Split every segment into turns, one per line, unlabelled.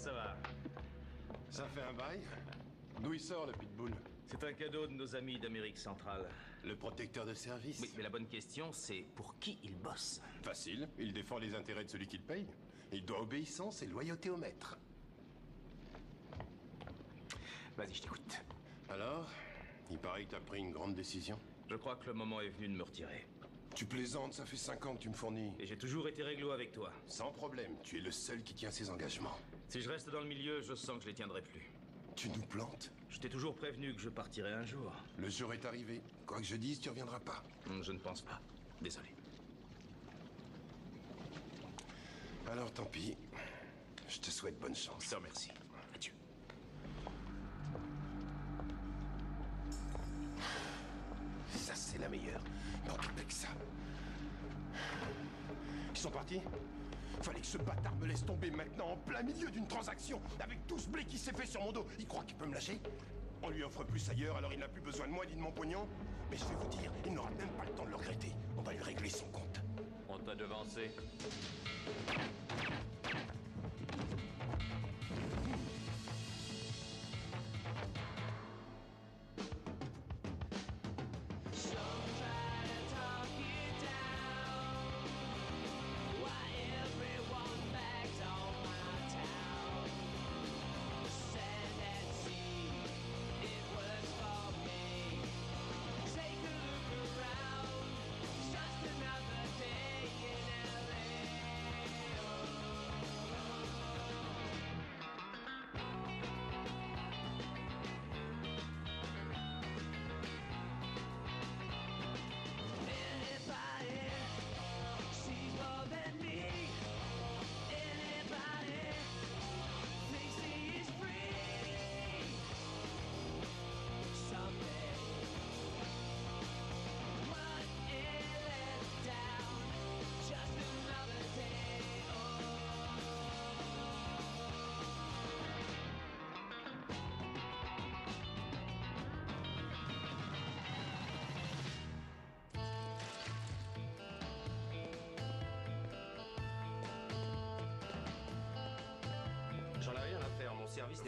ça va?
Ça fait un bail? D'où il sort, le pitbull?
C'est un cadeau de nos amis d'Amérique centrale.
Le protecteur de service?
Oui, mais la bonne question, c'est pour qui il bosse?
Facile, il défend les intérêts de celui qui le paye. Il doit obéissance et loyauté au maître.
Vas-y, je t'écoute.
Alors, il paraît que t'as pris une grande décision.
Je crois que le moment est venu de me retirer.
Tu plaisantes, ça fait 5 ans que tu me fournis.
Et j'ai toujours été réglo avec toi.
Sans problème, tu es le seul qui tient ses engagements.
Si je reste dans le milieu, je sens que je les tiendrai plus.
Tu nous plantes?
Je t'ai toujours prévenu que je partirais un jour.
Le jour est arrivé. Quoi que je dise, tu reviendras pas.
Je ne pense pas. Désolé.
Alors tant pis. Je te souhaite bonne chance.
Je te remercie. Adieu.
Ça, c'est la meilleure. Non, avec ça. Ils sont partis? Fallait que ce bâtard me laisse tomber maintenant en plein milieu d'une transaction avec tout ce blé qui s'est fait sur mon dos. Il croit qu'il peut me lâcher? On lui offre plus ailleurs, alors il n'a plus besoin de moi ni de mon pognon. Mais je vais vous dire, il n'aura même pas le temps de le regretter. On va lui régler son compte.
On t'a devancé.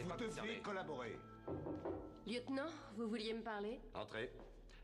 Vous deviez collaborer.
Lieutenant, vous vouliez me parler?
Entrez.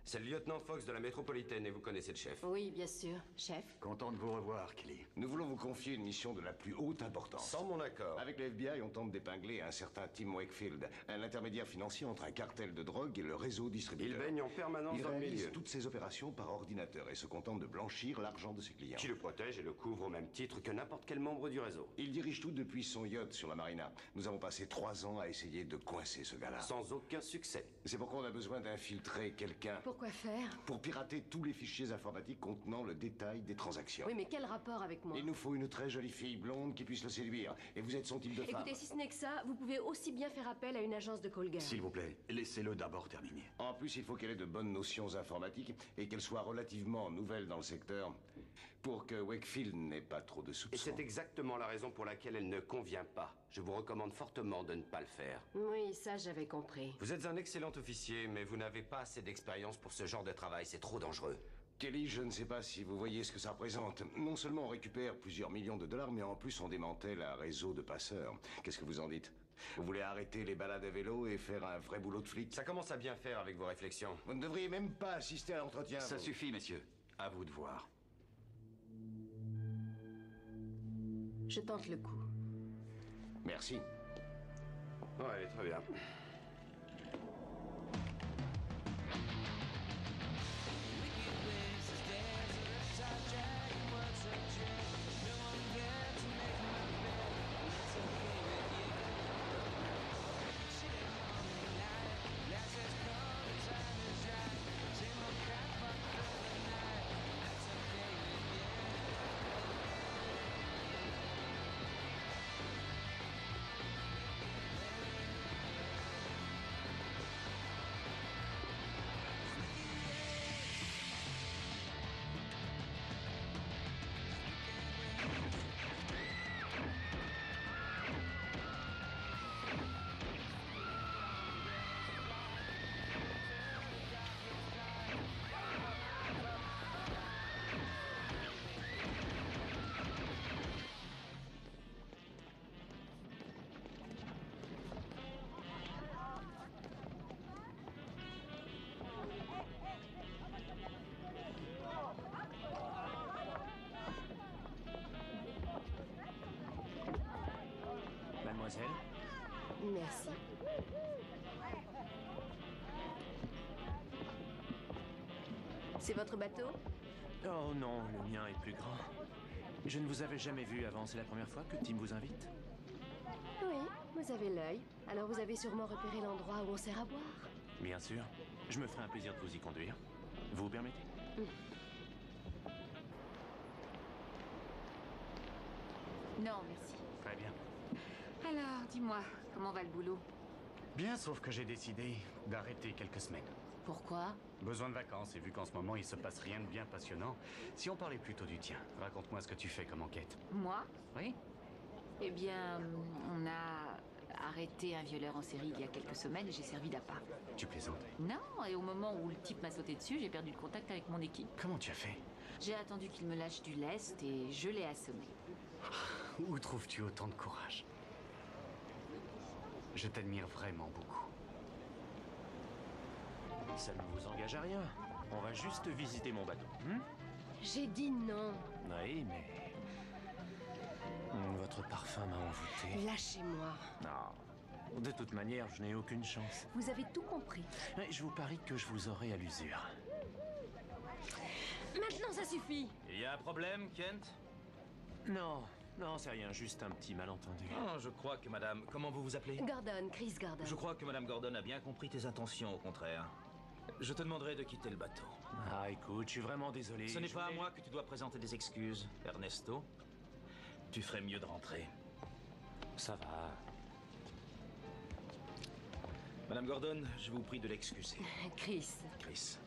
C'est le lieutenant Fox de la métropolitaine et vous connaissez le chef.
Oui, bien sûr. Chef?
Content de vous revoir, Kelly. Nous voulons vous confier une mission de la plus haute importance.
Sans mon accord.
Avec le FBI, on tente d'épingler un certain Tim Wakefield, un intermédiaire financier entre un cartel de drogue et le réseau distributeur.
Il baigne en permanence dans le
réalise
milieu.
toutes ses opérations par ordinateur et se contente de blanchir l'argent de ses clients.
Qui le protège et le couvre au même titre que n'importe quel membre du réseau.
Il dirige tout depuis son yacht sur la marina. Nous avons passé 3 ans à essayer de coincer ce gars-là.
Sans aucun succès.
C'est pourquoi on a besoin d'infiltrer quelqu'un.
Pourquoi faire?
Pour pirater tous les fichiers informatiques contenant le détail des transactions.
Oui, mais quel rapport avec moi?
Il nous faut une très jolie fille blonde qui puisse le séduire. Et vous êtes son type de femme.
Écoutez, si ce n'est que ça, vous pouvez aussi bien faire appel à une agence de call girl.
S'il vous plaît, laissez-le d'abord terminer. En plus, il faut qu'elle ait de bonnes notions informatiques et qu'elle soit relativement nouvelle dans le secteur pour que Wakefield n'ait pas trop de
Et
soupçons.
c'est exactement la raison pour laquelle elle ne convient pas. Je vous recommande fortement de ne pas le faire.
Oui, ça j'avais compris.
Vous êtes un excellent officier, mais vous n'avez pas assez d'expérience pour ce genre de travail. C'est trop dangereux.
Kelly, je ne sais pas si vous voyez ce que ça représente. Non seulement on récupère plusieurs millions de dollars, mais en plus on démantèle un réseau de passeurs. Qu'est-ce que vous en dites? Vous voulez arrêter les balades à vélo et faire un vrai boulot de flic?
Ça commence à bien faire avec vos réflexions.
Vous ne devriez même pas assister à l'entretien.
Ça
vous.
suffit, messieurs. À vous de voir.
Je tente le coup.
Merci.
Ouais, très bien.
mademoiselle.
Merci. C'est votre bateau?
Oh non, le mien est plus grand. Je ne vous avais jamais vu avant, c'est la première fois que Tim vous invite?
Oui, vous avez l'œil. Alors vous avez sûrement repéré l'endroit où on sert à boire.
Bien sûr. Je me ferai un plaisir de vous y conduire. Vous permettez?
Non, merci.
Très bien.
Alors, dis-moi, comment va le boulot?
Bien, sauf que j'ai décidé d'arrêter quelques semaines.
Pourquoi?
Besoin de vacances, et vu qu'en ce moment il se passe rien de bien passionnant, si on parlait plutôt du tien, raconte-moi ce que tu fais comme enquête.
Moi?
Oui?
Eh bien, on a arrêté un violeur en série il y a quelques semaines et j'ai servi d'appât.
Tu plaisantes?
Non, et au moment où le type m'a sauté dessus, j'ai perdu le contact avec mon équipe.
Comment tu as fait?
J'ai attendu qu'il me lâche du lest et je l'ai assommé.
Où trouves-tu autant de courage? Je t'admire vraiment beaucoup.
Ça ne vous engage à rien. On va juste visiter mon bateau.
J'ai dit non.
Oui, mais... Votre parfum m'a envoûté.
Lâchez-moi.
Non. De toute manière, je n'ai aucune chance.
Vous avez tout compris.
Mais je vous parie que je vous aurai à l'usure.
Maintenant, ça suffit.
Il y a un problème, Kent?
Non, non, c'est rien, juste un petit malentendu.
Oh, je crois que madame... Comment vous vous appelez?
Gordon, Chris Gordon.
Je crois que madame Gordon a bien compris tes intentions, au contraire. Je te demanderai de quitter le bateau.
Ah, écoute, je suis vraiment désolé.
Ce n'est
Je
pas à
voulais-
moi que tu dois présenter des excuses, Ernesto. Tu ferais mieux de rentrer.
Ça va.
Madame Gordon, je vous prie de l'excuser.
Chris.
Chris.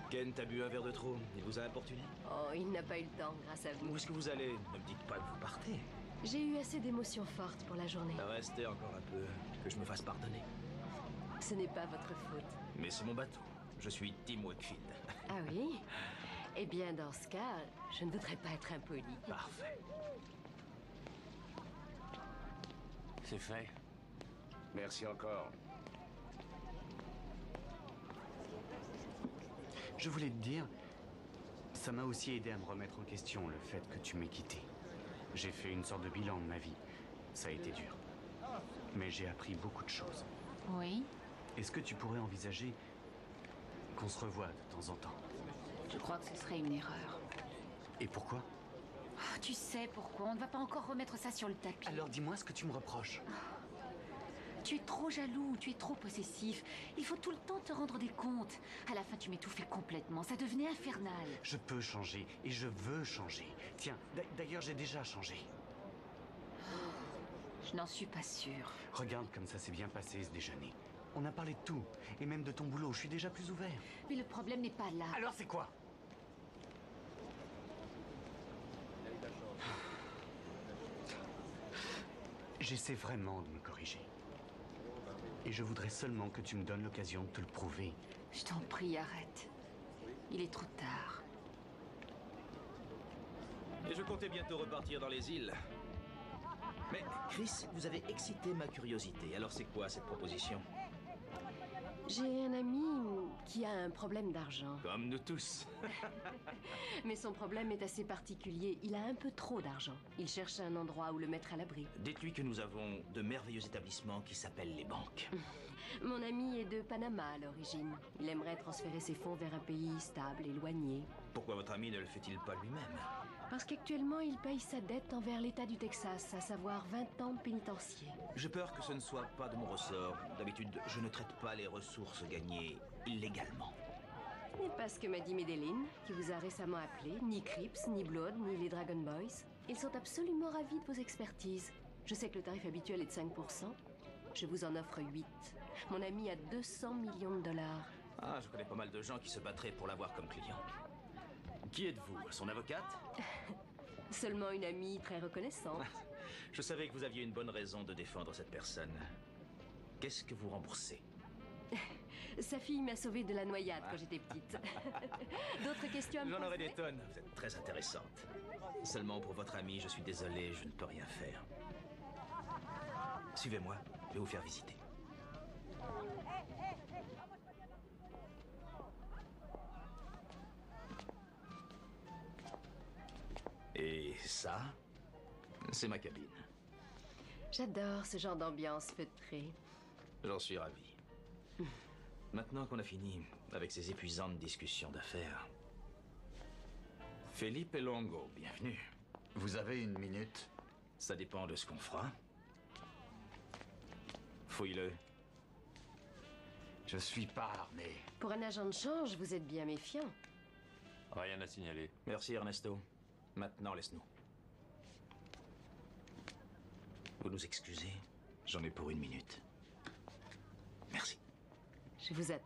Kent a bu un verre de trop. Il vous a importuné?
Oh, il n'a pas eu le temps, grâce à
Où
vous.
est-ce que vous allez? Ne me dites pas que vous partez.
J'ai eu assez d'émotions fortes pour la journée.
Restez encore un peu, que je me fasse pardonner.
Ce n'est pas votre faute.
Mais c'est mon bateau. Je suis Tim Wakefield.
Ah oui? Eh bien, dans ce cas, je ne voudrais pas être impoli.
Parfait.
C'est fait.
Merci encore.
Je voulais te dire, ça m'a aussi aidé à me remettre en question, le fait que tu m'aies quitté. J'ai fait une sorte de bilan de ma vie. Ça a été dur. Mais j'ai appris beaucoup de choses.
Oui?
Est-ce que tu pourrais envisager qu'on se revoie de temps en temps?
Je crois que ce serait une erreur.
Et pourquoi?
Oh, tu sais pourquoi? On ne va pas encore remettre ça sur le tapis.
Alors dis-moi ce que tu me reproches.
Tu es trop jaloux, tu es trop possessif. Il faut tout le temps te rendre des comptes. À la fin, tu m'étouffais complètement. Ça devenait infernal.
Je peux changer et je veux changer. Tiens, d'ailleurs j'ai déjà changé.
Je n'en suis pas sûre.
Regarde comme ça s'est bien passé ce déjeuner. On a parlé de tout, et même de ton boulot. Je suis déjà plus ouvert.
Mais le problème n'est pas là.
Alors c'est quoi? J'essaie vraiment de me corriger. Et je voudrais seulement que tu me donnes l'occasion de te le prouver.
Je t'en prie, arrête. Il est trop tard.
Et je comptais bientôt repartir dans les îles. Mais, Chris, vous avez excité ma curiosité. Alors c'est quoi cette proposition?
J'ai un ami qui a un problème d'argent.
Comme nous tous.
Mais son problème est assez particulier. Il a un peu trop d'argent. Il cherche un endroit où le mettre à l'abri.
Dites-lui que nous avons de merveilleux établissements qui s'appellent les banques.
Mon ami est de Panama à l'origine. Il aimerait transférer ses fonds vers un pays stable, éloigné.
Pourquoi votre ami ne le fait-il pas lui-même?
Parce qu'actuellement, il paye sa dette envers l'État du Texas, à savoir 20 ans de pénitencier.
J'ai peur que ce ne soit pas de mon ressort. D'habitude, je ne traite pas les ressources gagnées illégalement.
Ce n'est pas ce que m'a dit Medellin, qui vous a récemment appelé, ni Crips, ni Blood, ni les Dragon Boys. Ils sont absolument ravis de vos expertises. Je sais que le tarif habituel est de 5%. Je vous en offre 8. Mon ami a 200 millions de dollars.
Ah, je connais pas mal de gens qui se battraient pour l'avoir comme client. Qui êtes-vous? Son avocate?
Seulement une amie très reconnaissante.
Je savais que vous aviez une bonne raison de défendre cette personne. Qu'est-ce que vous remboursez?
Sa fille m'a sauvée de la noyade quand j'étais petite. D'autres questions à me
J'en aurais
poser?
des tonnes. Vous êtes très intéressante. Seulement pour votre ami, je suis désolé, je ne peux rien faire. Suivez-moi, je vais vous faire visiter. Et ça, c'est ma cabine.
J'adore ce genre d'ambiance feutrée.
J'en suis ravi. Maintenant qu'on a fini avec ces épuisantes discussions d'affaires... Felipe Longo, bienvenue.
Vous avez une minute?
Ça dépend de ce qu'on fera. Fouille-le.
Je suis pas armé.
Pour un agent de change, vous êtes bien méfiant.
Rien à signaler.
Merci Ernesto. Maintenant, laisse-nous. Vous nous excusez? J'en ai pour 1 minute. Merci.
Je vous attends.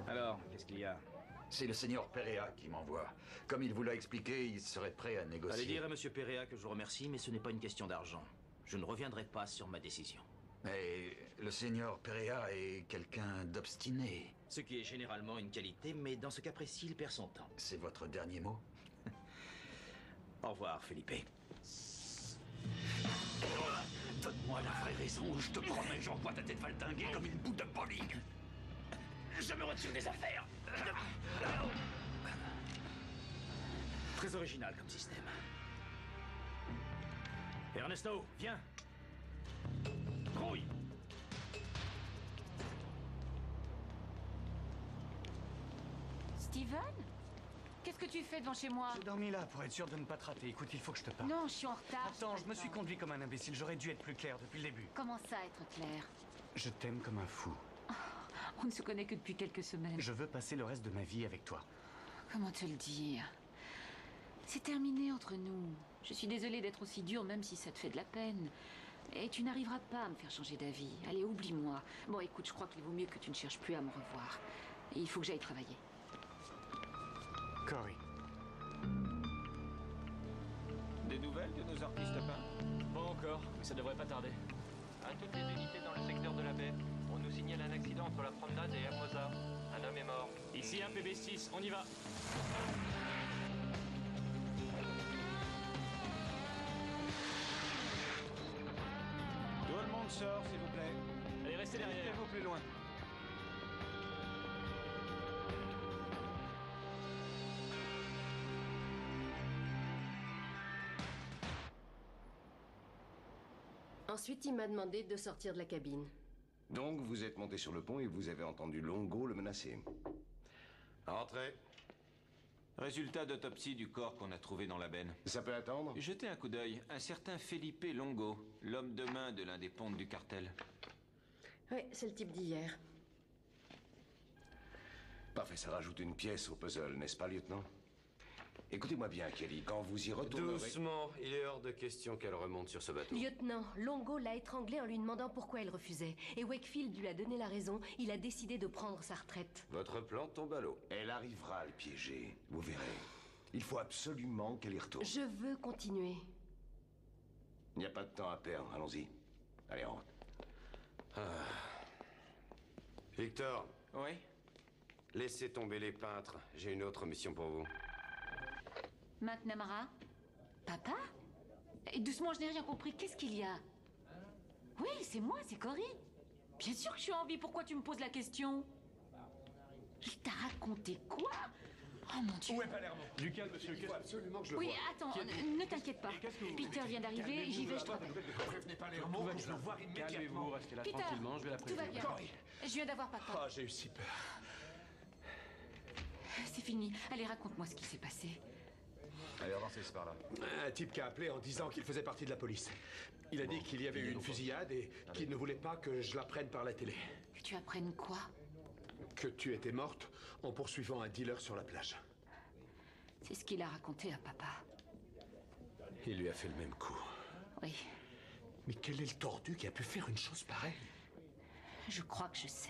Alors, qu'est-ce qu'il y a?
C'est le seigneur Perea qui m'envoie. Comme il vous l'a expliqué, il serait prêt à négocier.
Allez dire à Monsieur Perea que je vous remercie, mais ce n'est pas une question d'argent. Je ne reviendrai pas sur ma décision.
Mais le seigneur Perea est quelqu'un d'obstiné.
Ce qui est généralement une qualité, mais dans ce cas précis, il perd son temps.
C'est votre dernier mot?
Au revoir, Felipe.
Donne-moi la vraie raison, je te promets, j'envoie ta tête valdinguer comme une boule de bowling. Je me retire des affaires.
Très original comme système. Ernesto, viens. Grouille.
Steven? Qu'est-ce que tu fais devant chez moi?
J'ai dormi là pour être sûr de ne pas te rater. Écoute, il faut que je te parle.
Non, je suis en retard.
Attends, je me suis conduit comme un imbécile. J'aurais dû être plus clair depuis le début.
Comment ça, être clair?
Je t'aime comme un fou.
On ne se connaît que depuis quelques semaines.
Je veux passer le reste de ma vie avec toi.
Comment te le dire? C'est terminé entre nous. Je suis désolée d'être aussi dure, même si ça te fait de la peine. Et tu n'arriveras pas à me faire changer d'avis. Allez, oublie-moi. Bon, écoute, je crois qu'il vaut mieux que tu ne cherches plus à me revoir. Et il faut que j'aille travailler.
Cory.
Des nouvelles de nos artistes peints?
Pas encore, mais ça devrait pas tarder.
À toutes les unités dans le secteur de la baie, on nous signale un accident entre la promenade et Hermosa. Un homme est mort.
Ici un PB6, on y va.
Tout le monde sort, s'il vous plaît.
Allez, restez derrière.
Mettez-vous plus loin.
Ensuite, il m'a demandé de sortir de la cabine.
Donc, vous êtes monté sur le pont et vous avez entendu Longo le menacer.
Entrez.
Résultat d'autopsie du corps qu'on a trouvé dans la benne.
Ça peut attendre?
Jetez un coup d'œil. Un certain Felipe Longo, l'homme de main de l'un des pontes du cartel.
Oui, c'est le type d'hier.
Parfait, ça rajoute une pièce au puzzle, n'est-ce pas, lieutenant? Écoutez-moi bien, Kelly, quand vous y retournerez...
Doucement, il est hors de question qu'elle remonte sur ce bateau.
Lieutenant, Longo l'a étranglée en lui demandant pourquoi elle refusait. Et Wakefield lui a donné la raison. Il a décidé de prendre sa retraite.
Votre plan tombe à l'eau.
Elle arrivera à le piéger, vous verrez. Il faut absolument qu'elle y retourne.
Je veux continuer.
Il n'y a pas de temps à perdre, allons-y. Allez, on rentre.
Victor,
Oui?
laissez tomber les peintres. J'ai une autre mission pour vous.
McNamara? Papa? Et doucement, je n'ai rien compris. Qu'est-ce qu'il y a? Oui, c'est moi, c'est Cory. Bien sûr que je suis en vie. Pourquoi tu me poses la question? Il t'a raconté quoi? Oh mon Dieu.
Où est Palermo?
Du calme, monsieur.
Il faut absolument que je le
Oui,
voie.
attends, ne t'inquiète pas. Peter vient d'arriver, j'y vais, je te rappelle.
Prévenez Palermo, que je le vois
Calmez-vous,
immédiatement.
restez là
Peter,
tranquillement, je vais la
tout va
prévenir.
bien. Je viens d'avoir papa.
Ah, j'ai eu si peur.
C'est fini. Allez, raconte-moi ce qui s'est passé.
Allez, avancez, c'est par là.
Un type qui a appelé en disant qu'il faisait partie de la police. Il a dit qu'il y avait eu une fusillade et qu'il ne voulait pas que je l'apprenne par la télé.
Que tu apprennes quoi?
Que tu étais morte en poursuivant un dealer sur la plage.
C'est ce qu'il a raconté à papa.
Il lui a fait le même coup.
Oui,
Mais quel est le tordu qui a pu faire une chose pareille?
je crois que je sais.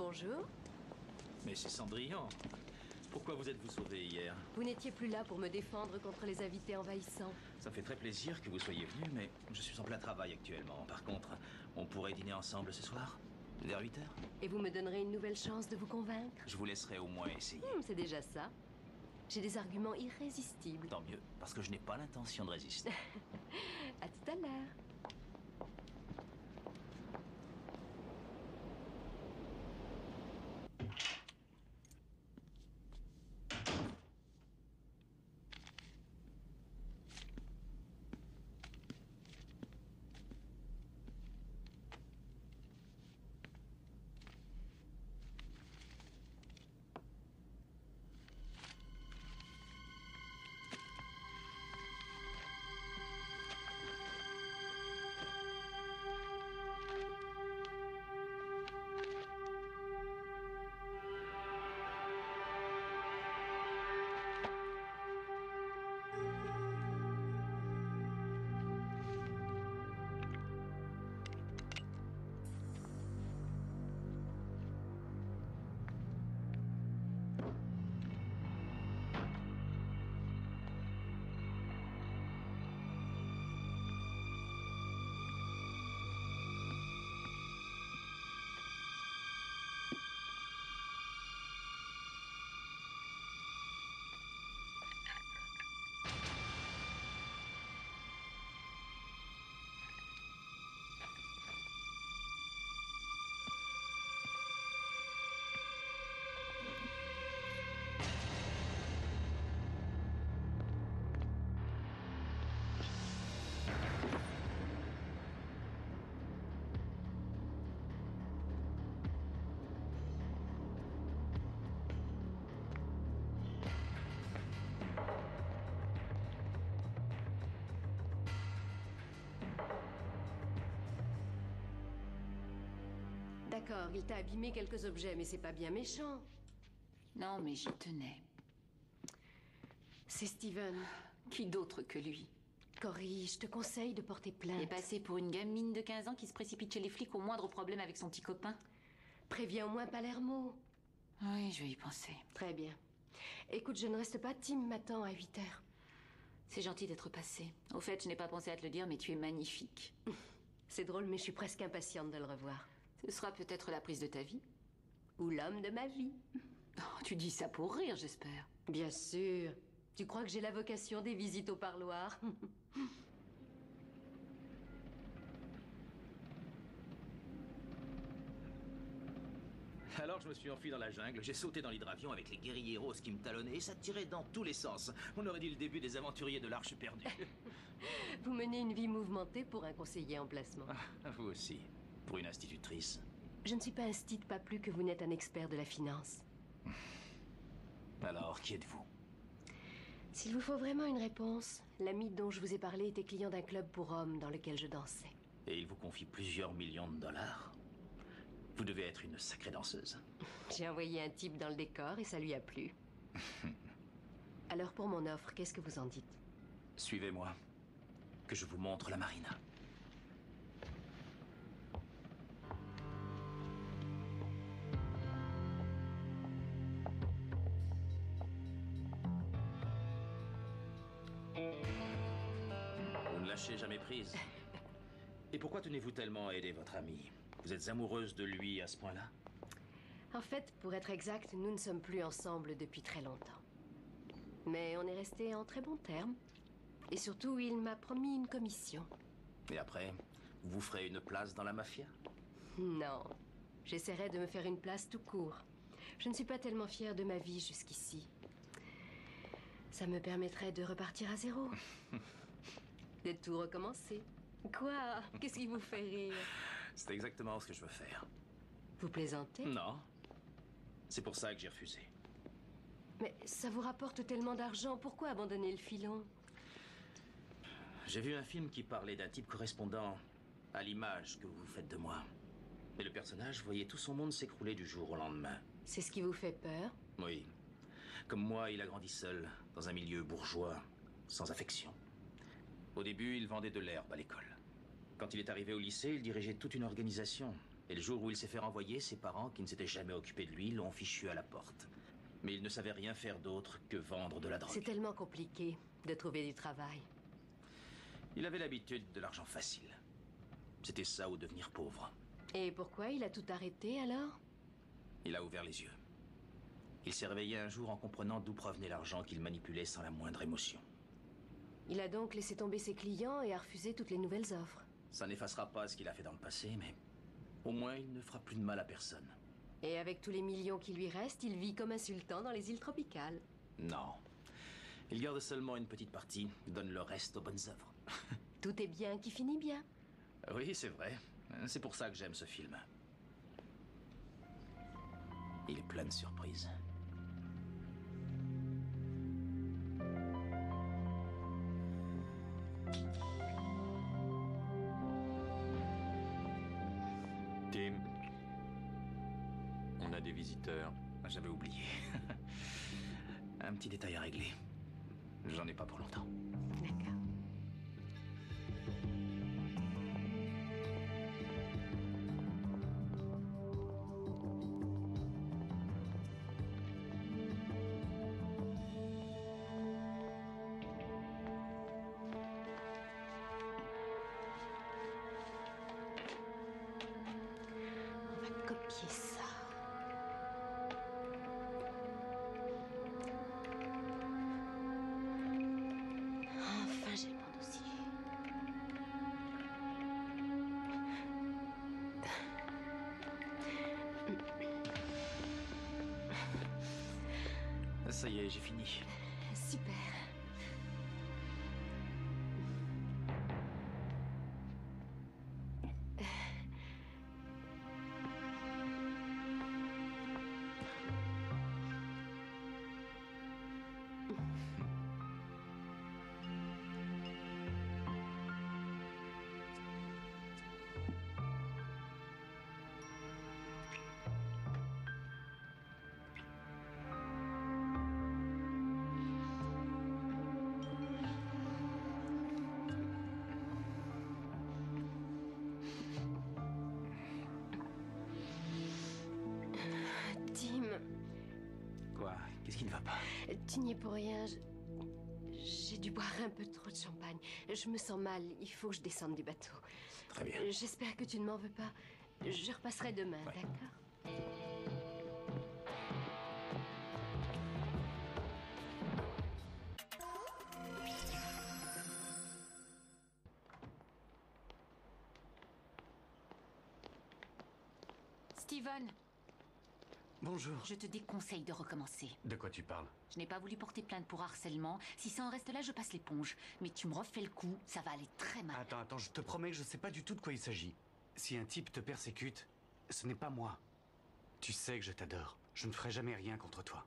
Bonjour.
Mais c'est Cendrillon. Pourquoi vous êtes-vous sauvé hier?
Vous n'étiez plus là pour me défendre contre les invités envahissants.
Ça me fait très plaisir que vous soyez venu, mais je suis en plein travail actuellement. Par contre, on pourrait dîner ensemble ce soir? Vers 8 heures?
Et vous me donnerez une nouvelle chance de vous convaincre?
Je vous laisserai au moins essayer.
C'est déjà ça. J'ai des arguments irrésistibles.
Tant mieux, parce que je n'ai pas l'intention de résister.
À tout à l'heure. D'accord, il t'a abîmé quelques objets, mais c'est pas bien méchant.
Non, mais j'y tenais.
C'est Steven.
Qui d'autre que lui?
Cory, je te conseille de porter plainte.
Et passer pour une gamine de 15 ans qui se précipite chez les flics au moindre problème avec son petit copain?
Préviens au moins Palermo.
Oui, je vais y penser.
Très bien. Écoute, je ne reste pas. Tim m'attend à 8 heures.
C'est gentil d'être passé. Au fait, je n'ai pas pensé à te le dire, mais tu es magnifique.
C'est drôle, mais je suis presque impatiente de le revoir.
Ce sera peut-être la prise de ta vie.
Ou l'homme de ma vie.
Oh, tu dis ça pour rire, j'espère.
Bien sûr. Tu crois que j'ai la vocation des visites au parloir?
Alors je me suis enfui dans la jungle, j'ai sauté dans l'hydravion avec les guerriers roses qui me talonnaient et ça tirait dans tous les sens. On aurait dit le début des aventuriers de l'Arche perdue.
Vous menez une vie mouvementée pour un conseiller en placement.
Ah, vous aussi, pour une institutrice.
Je ne suis pas instite, pas plus que vous n'êtes un expert de la finance.
Alors, qui êtes-vous?
S'il vous faut vraiment une réponse, l'ami dont je vous ai parlé était client d'un club pour hommes dans lequel je dansais.
Et il vous confie plusieurs millions de dollars? Vous devez être une sacrée danseuse.
J'ai envoyé un type dans le décor et ça lui a plu. Alors pour mon offre, qu'est-ce que vous en dites?
Suivez-moi, que je vous montre la marina. Vous ne lâchez jamais prise. Et pourquoi tenez-vous tellement à aider votre ami? Vous êtes amoureuse de lui à ce point-là?
En fait, pour être exact, nous ne sommes plus ensemble depuis très longtemps. Mais on est restés en très bons termes. Et surtout, il m'a promis une commission.
Et après, vous ferez une place dans la mafia?
Non. J'essaierai de me faire une place tout court. Je ne suis pas tellement fière de ma vie jusqu'ici. Ça me permettrait de repartir à zéro. De tout recommencer. Quoi? Qu'est-ce qui vous fait rire?
C'est exactement ce que je veux faire.
Vous plaisantez?
Non. C'est pour ça que j'ai refusé.
Mais ça vous rapporte tellement d'argent, pourquoi abandonner le filon?
J'ai vu un film qui parlait d'un type correspondant à l'image que vous faites de moi. Et le personnage voyait tout son monde s'écrouler du jour au lendemain.
C'est ce qui vous fait peur?
Oui. Comme moi, il a grandi seul, dans un milieu bourgeois, sans affection. Au début, il vendait de l'herbe à l'école. Quand il est arrivé au lycée, il dirigeait toute une organisation. Et le jour où il s'est fait renvoyer, ses parents, qui ne s'étaient jamais occupés de lui, l'ont fichu à la porte. Mais il ne savait rien faire d'autre que vendre de la drogue.
C'est tellement compliqué de trouver du travail.
Il avait l'habitude de l'argent facile. C'était ça ou devenir pauvre.
Et pourquoi il a tout arrêté alors?
Il a ouvert les yeux. Il s'est réveillé un jour en comprenant d'où provenait l'argent qu'il manipulait sans la moindre émotion.
Il a donc laissé tomber ses clients et a refusé toutes les nouvelles offres.
Ça n'effacera pas ce qu'il a fait dans le passé, mais au moins il ne fera plus de mal à personne.
Et avec tous les millions qui lui restent, il vit comme un sultan dans les îles tropicales.
Non. Il garde seulement une petite partie, donne le reste aux bonnes œuvres.
Tout est bien qui finit bien.
Oui, c'est vrai. C'est pour ça que j'aime ce film. Il est plein de surprises.
Tim, on a des visiteurs.
J'avais oublié. Un petit détail à régler. J'en ai pas pour longtemps.
D'accord. On va copier ça. Enfin, j'ai le bon dossier.
Ça y est, j'ai fini.
Super. Tim,
Quoi? Qu'est-ce qui ne va pas?
tu n'y es pour rien. J'ai dû boire un peu trop de champagne. Je me sens mal. Il faut que je descende du bateau.
Très bien.
J'espère que tu ne m'en veux pas. Je repasserai demain,
Ouais.
d'accord?
Steven,
Bonjour.
je te déconseille de recommencer.
De quoi tu parles?
Je n'ai pas voulu porter plainte pour harcèlement. Si ça en reste là, je passe l'éponge. Mais tu me refais le coup, ça va aller très mal.
Attends, je te promets que je sais pas du tout de quoi il s'agit. Si un type te persécute, ce n'est pas moi. Tu sais que je t'adore. Je ne ferai jamais rien contre toi.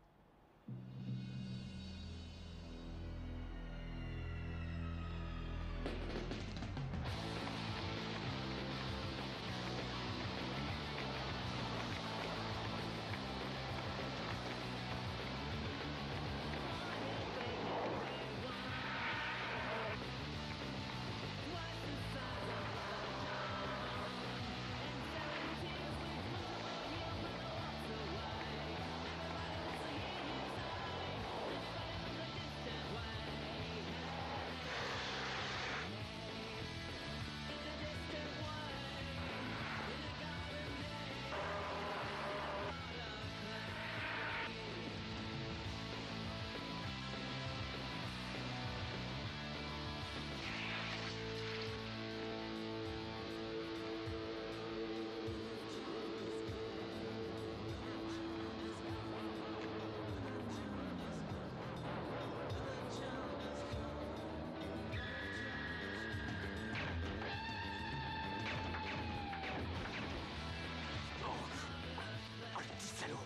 Oh, le petit salaud!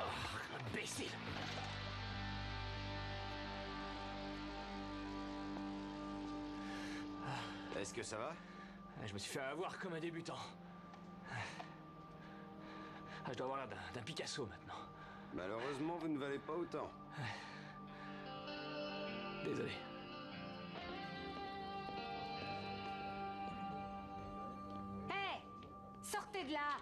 Oh, imbécile!
Est-ce que ça va?
Je me suis fait avoir comme un débutant. Je dois avoir l'air d'un Picasso maintenant.
Malheureusement, vous ne valez pas autant.
Désolé.
Hé! Sortez! Sortez de là!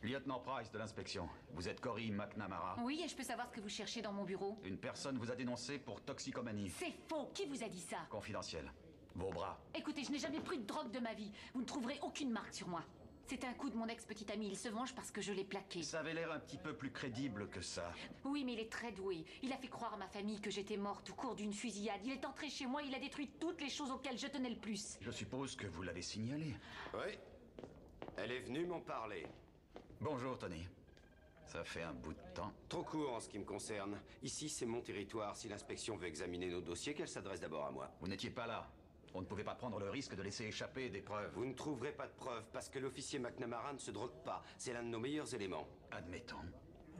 Lieutenant Price de l'inspection, vous êtes Cory McNamara.
Oui, et je peux savoir ce que vous cherchez dans mon bureau?
Une personne vous a dénoncé pour toxicomanie.
C'est faux! Qui vous a dit ça?
Confidentiel. Vos bras.
Écoutez, je n'ai jamais pris de drogue de ma vie. Vous ne trouverez aucune marque sur moi. C'est un coup de mon ex-petit ami. Il se venge parce que je l'ai plaqué.
Ça avait l'air un petit peu plus crédible que ça.
Oui, mais il est très doué. Il a fait croire à ma famille que j'étais morte au cours d'une fusillade. Il est entré chez moi, il a détruit toutes les choses auxquelles je tenais le plus.
Je suppose que vous l'avez signalé.
Oui. Elle est venue m'en parler.
Bonjour, Tony. Ça fait un bout de temps.
Trop court en ce qui me concerne. Ici, c'est mon territoire. Si l'inspection veut examiner nos dossiers, qu'elle s'adresse d'abord à moi.
Vous n'étiez pas là. On ne pouvait pas prendre le risque de laisser échapper des preuves.
Vous ne trouverez pas de preuves parce que l'officier McNamara ne se drogue pas. C'est l'un de nos meilleurs éléments.
Admettons.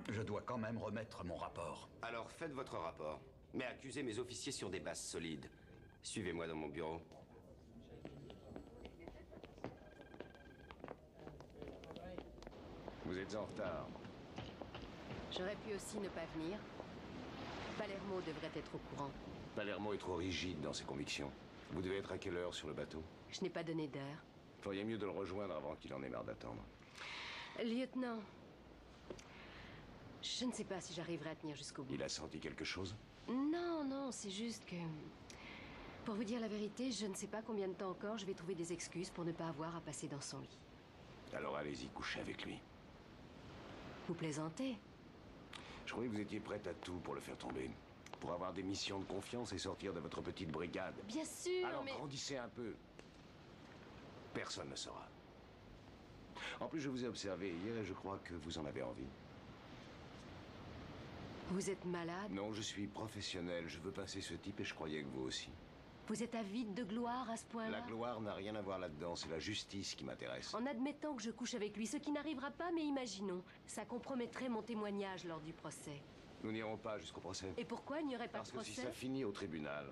Je dois quand même remettre mon rapport.
Alors faites votre rapport. Mais accusez mes officiers sur des bases solides. Suivez-moi dans mon bureau.
Vous êtes en retard.
J'aurais pu aussi ne pas venir. Palermo devrait être au courant.
Palermo est trop rigide dans ses convictions. Vous devez être à quelle heure sur le bateau?
Je n'ai pas donné d'heure.
Feriez mieux de le rejoindre avant qu'il en ait marre d'attendre.
Lieutenant, je ne sais pas si j'arriverai à tenir jusqu'au bout.
Il a senti quelque chose?
Non, c'est juste que... Pour vous dire la vérité, je ne sais pas combien de temps encore je vais trouver des excuses pour ne pas avoir à passer dans son lit.
Alors allez-y, couchez avec lui.
Vous plaisantez?
Je croyais que vous étiez prête à tout pour le faire tomber. Pour avoir des missions de confiance et sortir de votre petite brigade.
Bien sûr,
Alors
mais...
grandissez un peu. Personne ne saura. En plus, je vous ai observé hier et je crois que vous en avez envie.
Vous êtes malade?
Non, je suis professionnel. Je veux passer ce type et je croyais que vous aussi.
Vous êtes avide de gloire à ce point-là?
La gloire n'a rien à voir là-dedans. C'est la justice qui m'intéresse.
En admettant que je couche avec lui, ce qui n'arrivera pas, mais imaginons. Ça compromettrait mon témoignage lors du procès.
Nous n'irons pas jusqu'au procès.
Et pourquoi il n'y aurait pas
Parce
de
que si
procès?
ça finit au tribunal,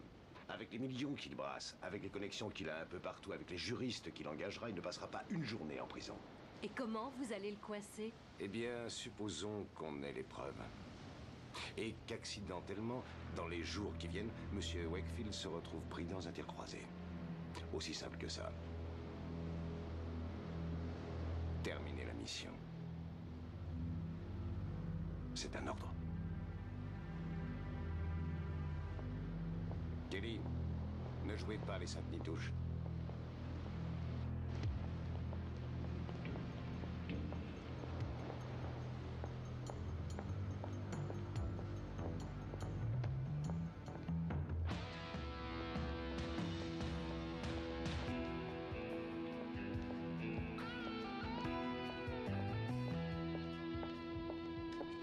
avec les millions qu'il brasse, avec les connexions qu'il a un peu partout, avec les juristes qu'il engagera, il ne passera pas une journée en prison.
Et comment vous allez le coincer?
Eh bien, supposons qu'on ait les preuves. Et qu'accidentellement, dans les jours qui viennent, Monsieur Wakefield se retrouve pris dans un tir croisé. Aussi simple que ça. Terminez la mission. C'est un ordre. Kelly, ne jouez pas les saintes nitouches.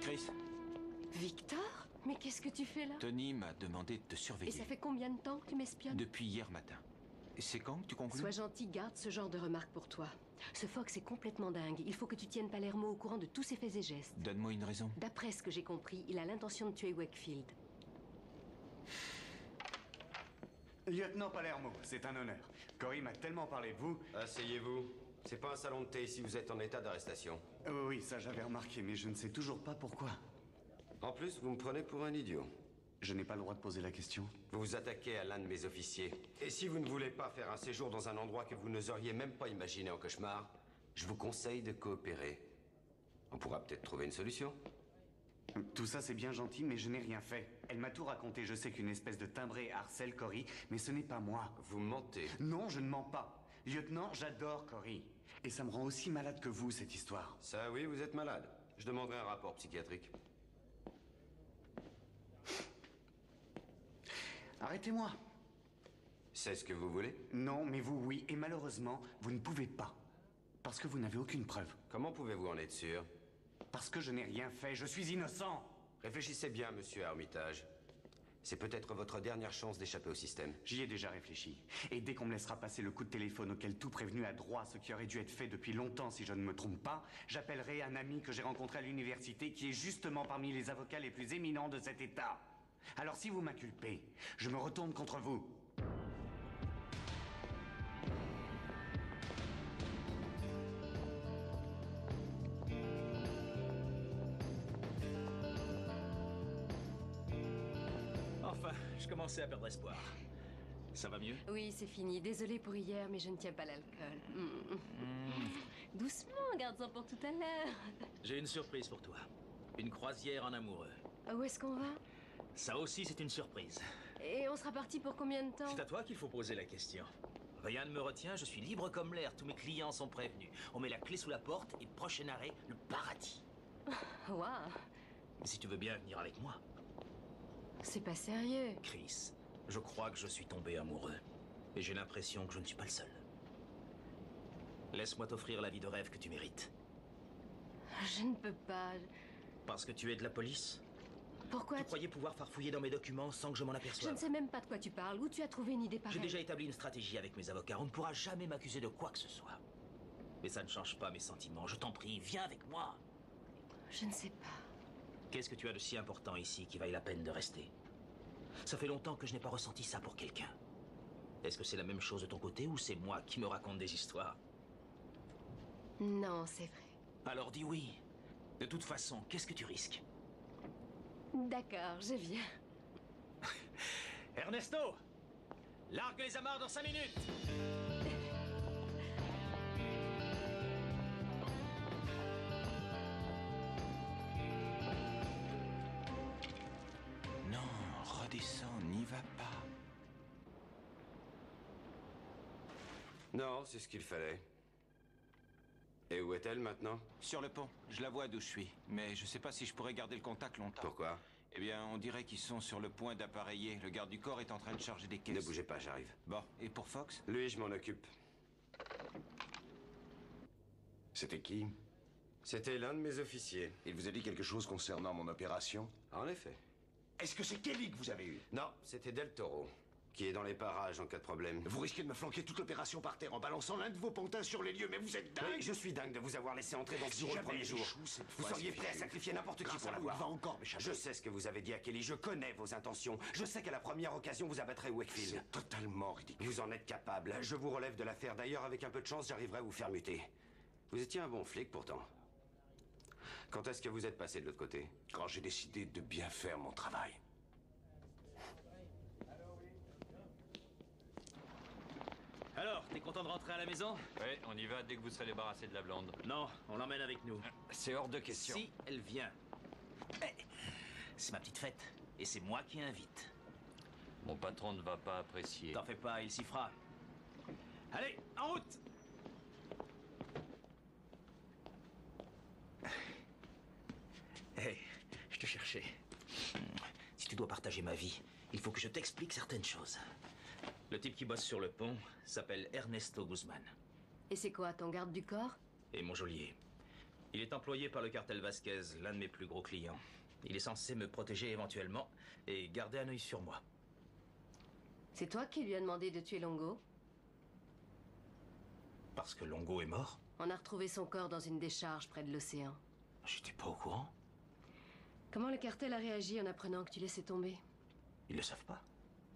Chris,
Victor? Mais qu'est-ce que tu fais là?
Tony m'a demandé de te
Et
surveiller.
ça fait combien de temps que tu m'espionnes?
Depuis hier matin. Et c'est quand que tu conclus?
Sois gentil, garde ce genre de remarques pour toi. Ce Fox est complètement dingue. Il faut que tu tiennes Palermo au courant de tous ses faits et gestes.
Donne-moi une raison.
D'après ce que j'ai compris, il a l'intention de tuer Wakefield.
Lieutenant Palermo, c'est un honneur. Cory m'a tellement parlé de vous.
Asseyez-vous. C'est pas un salon de thé ici, vous êtes en état d'arrestation.
Oui, ça j'avais remarqué, mais je ne sais toujours pas pourquoi.
En plus, vous me prenez pour un idiot.
Je n'ai pas le droit de poser la question.
Vous vous attaquez à l'un de mes officiers. Et si vous ne voulez pas faire un séjour dans un endroit que vous n'oseriez même pas imaginer en cauchemar, je vous conseille de coopérer. On pourra peut-être trouver une solution.
Tout ça c'est bien gentil, mais je n'ai rien fait. Elle m'a tout raconté, je sais qu'une espèce de timbré harcèle Cory, mais ce n'est pas moi.
Vous mentez.
Non, je ne mens pas. Lieutenant, j'adore Cory. Et ça me rend aussi malade que vous, cette histoire.
Ça oui, vous êtes malade. Je demanderai un rapport psychiatrique.
Arrêtez-moi.
C'est ce que vous voulez?
Non, mais vous, oui. Et malheureusement, vous ne pouvez pas. Parce que vous n'avez aucune preuve.
Comment pouvez-vous en être sûr?
Parce que je n'ai rien fait. Je suis innocent.
Réfléchissez bien, monsieur Armitage. C'est peut-être votre dernière chance d'échapper au système.
J'y ai déjà réfléchi. Et dès qu'on me laissera passer le coup de téléphone auquel tout prévenu a droit, ce qui aurait dû être fait depuis longtemps si je ne me trompe pas, j'appellerai un ami que j'ai rencontré à l'université qui est justement parmi les avocats les plus éminents de cet État. Alors si vous m'inculpez, je me retourne contre vous.
Enfin, je commençais à perdre espoir. Ça va mieux?
Oui, c'est fini. Désolée pour hier, mais je ne tiens pas l'alcool. Doucement, garde-en pour tout à l'heure.
J'ai une surprise pour toi. Une croisière en amoureux.
Où est-ce qu'on va?
Ça aussi, c'est une surprise.
Et on sera parti pour combien de temps?
C'est à toi qu'il faut poser la question. Rien ne me retient, je suis libre comme l'air. Tous mes clients sont prévenus. On met la clé sous la porte et prochain arrêt, le paradis.
Waouh.
Mais si tu veux bien venir avec moi.
C'est pas sérieux.
Chris, je crois que je suis tombé amoureux. Et j'ai l'impression que je ne suis pas le seul. Laisse-moi t'offrir la vie de rêve que tu mérites.
Je ne peux pas.
Parce que tu es de la police?
Pourquoi
tu croyais pouvoir farfouiller dans mes documents sans que je m'en aperçoive?
Je ne sais même pas de quoi tu parles. Où tu as trouvé une idée pareille?
J'ai déjà établi une stratégie avec mes avocats. On ne pourra jamais m'accuser de quoi que ce soit. Mais ça ne change pas mes sentiments. Je t'en prie, viens avec moi.
Je ne sais pas.
Qu'est-ce que tu as de si important ici qui vaille la peine de rester? Ça fait longtemps que je n'ai pas ressenti ça pour quelqu'un. Est-ce que c'est la même chose de ton côté ou c'est moi qui me raconte des histoires?
Non, c'est vrai.
Alors dis oui. De toute façon, qu'est-ce que tu risques?
D'accord, je viens.
Ernesto! Largue les amarres dans 5 minutes!
Non, redescends, n'y va pas.
Non, c'est ce qu'il fallait. Et où est-elle maintenant?
Sur le pont, je la vois d'où je suis, mais je sais pas si je pourrais garder le contact longtemps.
Pourquoi?
Eh bien, on dirait qu'ils sont sur le point d'appareiller. Le garde du corps est en train de charger des caisses.
Ne bougez pas, j'arrive.
Bon, et pour Fox?
Lui, je m'en occupe.
C'était qui?
C'était l'un de mes officiers.
Il vous a dit quelque chose concernant mon opération?
En effet.
Est-ce que c'est Kelly que vous avez eu?
Non, c'était Del Toro, qui est dans les parages en cas de problème.
Vous risquez de me flanquer toute l'opération par terre en balançant l'un de vos pantins sur les lieux, mais vous êtes dingue!
Oui, je suis dingue de vous avoir laissé entrer dans ce bureau le premier jour. Vous seriez prêt à sacrifier n'importe qui pour l'avoir.
Va encore, mes
Je sais ce que vous avez dit à Kelly, je connais vos intentions. Je sais qu'à la première occasion, vous abattrez Wakefield.
C'est totalement ridicule.
Vous en êtes capable. Je vous relève de l'affaire. D'ailleurs, avec un peu de chance, j'arriverai à vous faire muter. Vous étiez un bon flic, pourtant. Quand est-ce que vous êtes passé de l'autre côté?
Quand j'ai décidé de bien faire mon travail.
Alors, t'es content de rentrer à la maison?
Oui, on y va dès que vous serez débarrassé de la blonde.
Non, on l'emmène avec nous.
C'est hors de question.
Si elle vient. C'est ma petite fête. Et c'est moi qui invite.
Mon patron ne va pas apprécier.
T'en fais pas, il s'y fera. Allez, en route! Hé, je te cherchais. Si tu dois partager ma vie, il faut que je t'explique certaines choses. Le type qui bosse sur le pont s'appelle Ernesto Guzman.
Et c'est quoi, ton garde du corps?
Et mon geôlier. Il est employé par le cartel Vasquez, l'un de mes plus gros clients. Il est censé me protéger éventuellement et garder un œil sur moi.
C'est toi qui lui as demandé de tuer Longo?
Parce que Longo est mort?
On a retrouvé son corps dans une décharge près de l'océan.
J'étais pas au courant.
Comment le cartel a réagi en apprenant que tu laissais tomber?
Ils le savent pas.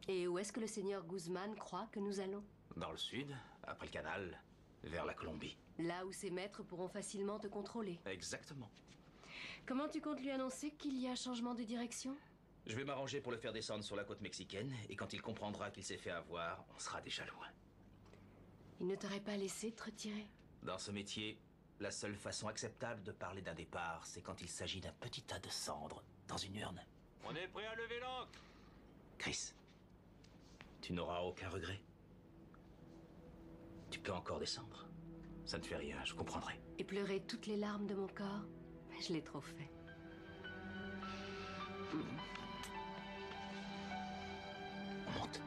Et où est-ce que le seigneur Guzman croit que nous allons?
Dans le sud, après le canal, vers la Colombie.
Là où ses maîtres pourront facilement te contrôler.
Exactement.
Comment tu comptes lui annoncer qu'il y a un changement de direction?
Je vais m'arranger pour le faire descendre sur la côte mexicaine, et quand il comprendra qu'il s'est fait avoir, on sera déjà loin.
Il ne t'aurait pas laissé te retirer?
Dans ce métier, la seule façon acceptable de parler d'un départ, c'est quand il s'agit d'un petit tas de cendres dans une urne.
On est prêt à lever l'ancre.
Chris, tu n'auras aucun regret. Tu peux encore descendre. Ça ne fait rien, je comprendrai.
Et pleurer toutes les larmes de mon corps? Je l'ai trop fait.
On monte.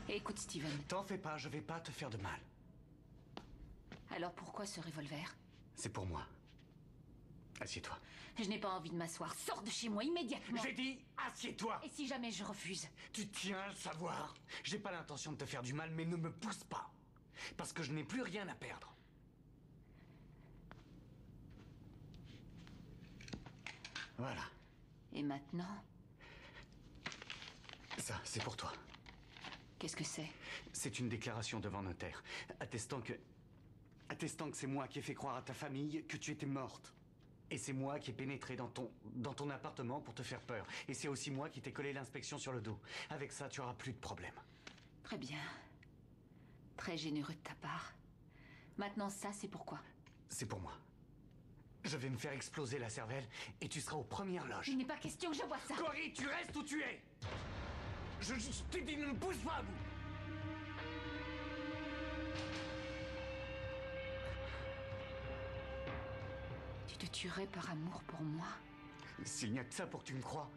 Écoute, Steven.
T'en fais pas, je vais pas te faire de mal.
Alors pourquoi ce revolver?
C'est pour moi. Assieds-toi.
Je n'ai pas envie de m'asseoir. Sors de chez moi immédiatement.
J'ai dit, assieds-toi.
Et si jamais je refuse?
Tu tiens à le savoir. J'ai pas l'intention de te faire du mal, mais ne me pousse pas. Parce que je n'ai plus rien à perdre. Voilà.
Et maintenant?
Ça, c'est pour toi.
Qu'est-ce que c'est?
C'est une déclaration devant notaire, attestant que c'est moi qui ai fait croire à ta famille que tu étais morte. Et c'est moi qui ai pénétré dans ton appartement pour te faire peur. Et c'est aussi moi qui t'ai collé l'inspection sur le dos. Avec ça, tu auras plus de problème.
Très bien. Très généreux de ta part. Maintenant, ça, c'est pourquoi?
C'est pour moi. Je vais me faire exploser la cervelle et tu seras aux premières loges.
Il n'est pas question que je vois ça.
Cory, tu restes où tu es. Je t'ai dit, ne bouge pas, vous.
Tu te tuerais par amour pour moi?
S'il n'y a que ça pour que tu me crois.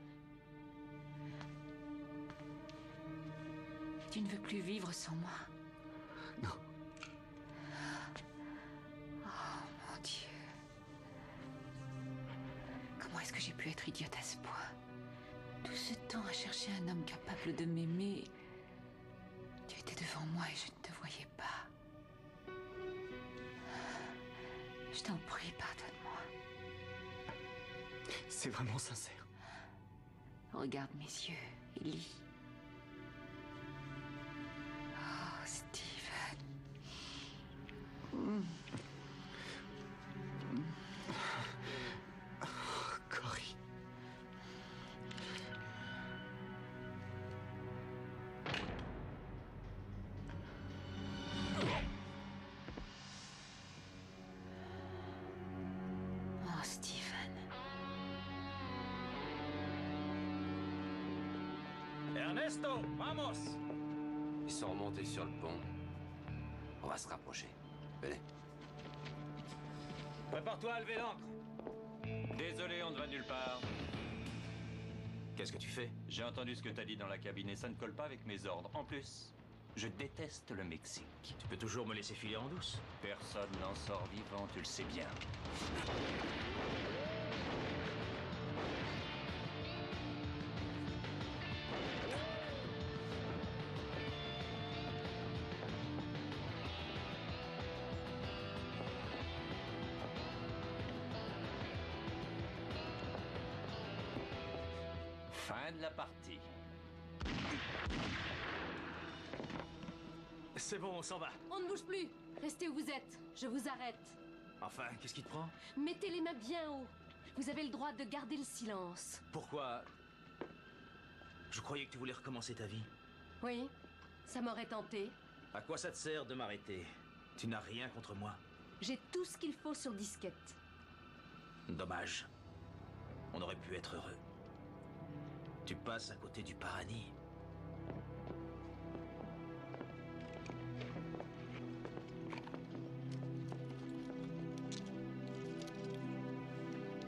Tu ne veux plus vivre sans moi?
Non.
Oh, mon Dieu. Comment est-ce que j'ai pu être idiote à ce point? Tout ce temps à chercher un homme capable de m'aimer. Tu étais devant moi et je ne te voyais pas. Je t'en prie, pardonne-moi.
C'est vraiment sincère.
Regarde mes yeux et lis. Oh, Steven.
Cory.
Oh, Steven.
Ernesto, vamos!
Ils sont remontés sur le pont. On va se rapprocher. Venez.
Prépare-toi à lever l'ancre. Désolé, on ne va nulle part.
Qu'est-ce que tu fais?
J'ai entendu ce que t'as dit dans la cabine et ça ne colle pas avec mes ordres. En plus, je déteste le Mexique.
Tu peux toujours me laisser filer en douce.
Personne n'en sort vivant, tu le sais bien. Fin de la partie.
C'est bon, on s'en va.
On ne bouge plus. Restez où vous êtes. Je vous arrête.
Enfin, qu'est-ce qui te prend?
Mettez les mains bien haut. Vous avez le droit de garder le silence.
Pourquoi? Je croyais que tu voulais recommencer ta vie.
Oui, ça m'aurait tenté.
À quoi ça te sert de m'arrêter? Tu n'as rien contre moi.
J'ai tout ce qu'il faut sur disquette.
Dommage. On aurait pu être heureux. Tu passes à côté du paradis.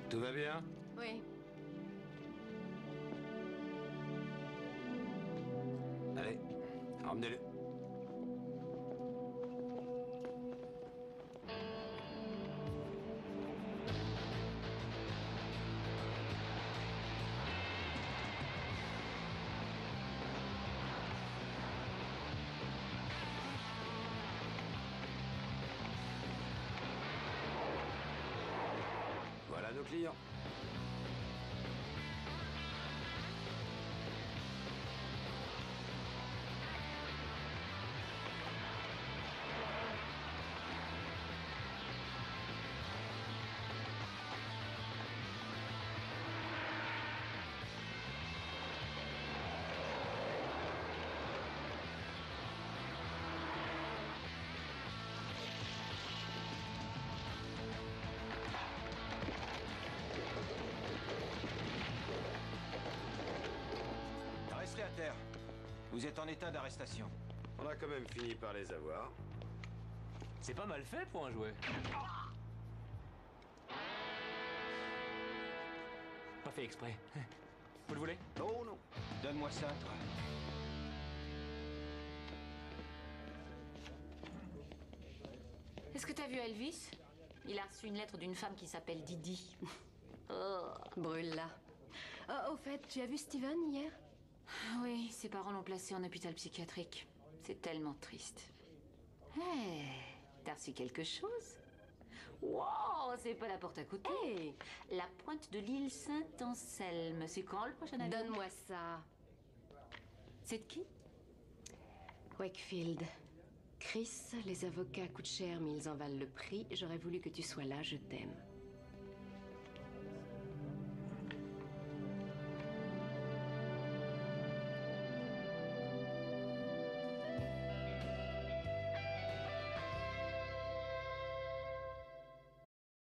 Tout va bien?
Oui.
Allez, emmenez-le. Voilà nos clients.
Restez à terre. Vous êtes en état d'arrestation.
On a quand même fini par les avoir.
C'est pas mal fait pour un jouet. Pas fait exprès. Vous le voulez?
Oh non. Donne-moi ça, toi.
Est-ce que t'as vu Elvis? Il a reçu une lettre d'une femme qui s'appelle Didi.
Oh, brûle-la. Oh, au fait, tu as vu Steven hier?
Oui, ses parents l'ont placé en hôpital psychiatrique. C'est tellement triste. Hé, t'as reçu quelque chose? Wow, c'est pas la porte à côté.
Hey,
La pointe de l'île Saint-Anselme. C'est quand le prochain avion?
donne-moi ça.
C'est de qui?
Wakefield. Chris, les avocats coûtent cher, mais ils en valent le prix. J'aurais voulu que tu sois là, je t'aime.